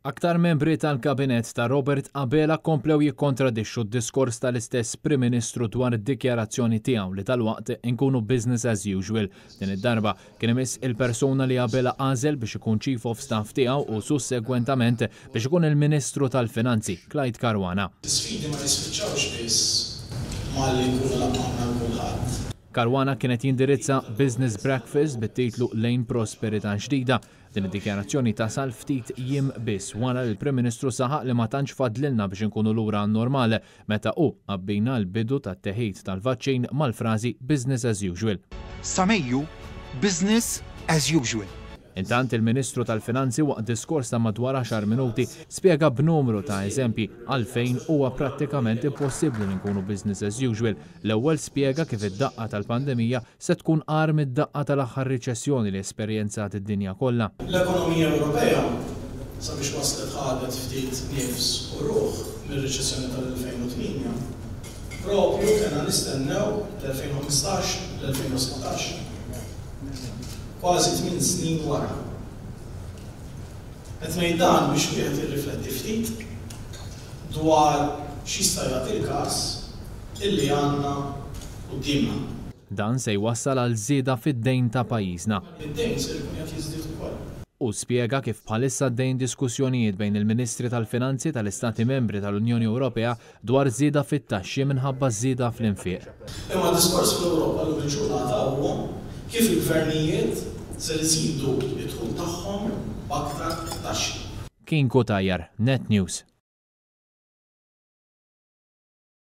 Aktar membri tal-kabinet ta' Robert Abela komplew jikkontradixxu d-diskors tal-istess Prim Ministru dwar id-dikjarazzjoni tiegħu li tal-waqt inkunu business as usual. Din id-darba kien imiss il-persuna li Abela għażel biex ikun Chief of Staff tiegħu u sussegwentament biex ikun il-Ministru tal-Finanzi, Clyde Caruana. Is-sfidi ma jispiċċawx biss malli nkunu laqgħna kulħadd. Caruana kienet jindirizza Business Breakfast bit-titlu Lejn Prosperità Ġdida. Din id-dikjarazzjoni tasal ftit jiem biss wara li l-Prim Ministru saħaq li ma tantx fadlilna biex inkunu lura normali meta qabbina l-bidu tat-teħid tal-vaċċin mal-frażi business as usual. Sa Mejju, business as usual. Intant il-Ministru tal-Finanzi waqt diskors ta' madwar 10 minuti spjega b'numru ta' eżempji għalfejn huwa prattikament impossibbli li nkunu business as usual. L-ewwel spjega kif id-daqqa tal-pandemija se tkun qar mid-daqqa tal-aħħar riċessjoni li esperjenzat id-dinja kollha. L-ekonomija Ewropea sabiex waslet ħadet ftit nifs u ruħ mir-riċessjoni tal-2008 propju kena nistennew l-2015 l-2016. Kważi 8 snin wara. Qed ngħid dan biex wieħed jirrifletti ftit dwar x'jista' jagħti l-każ illi għandna qudiemna. Dan se jwassal għal żieda fid-dejn ta' pajjiżna. Id-dejn se jkun qed jiżdied ukoll. U spjega kif bħalissa d-dejn diskussjonijiet bejn il-Ministri tal-Finanzi tal-Istati Membri tal-Unjoni Ewropea dwar żieda fit-taxxi minħabba żieda fl-infiq. Imma diskors fl-Ewropa l ġurnata huwa kif il-gvernijiet se jżidu d-dħul tagħhom b'aktar taxxi. Kien Kutajjar, Net News.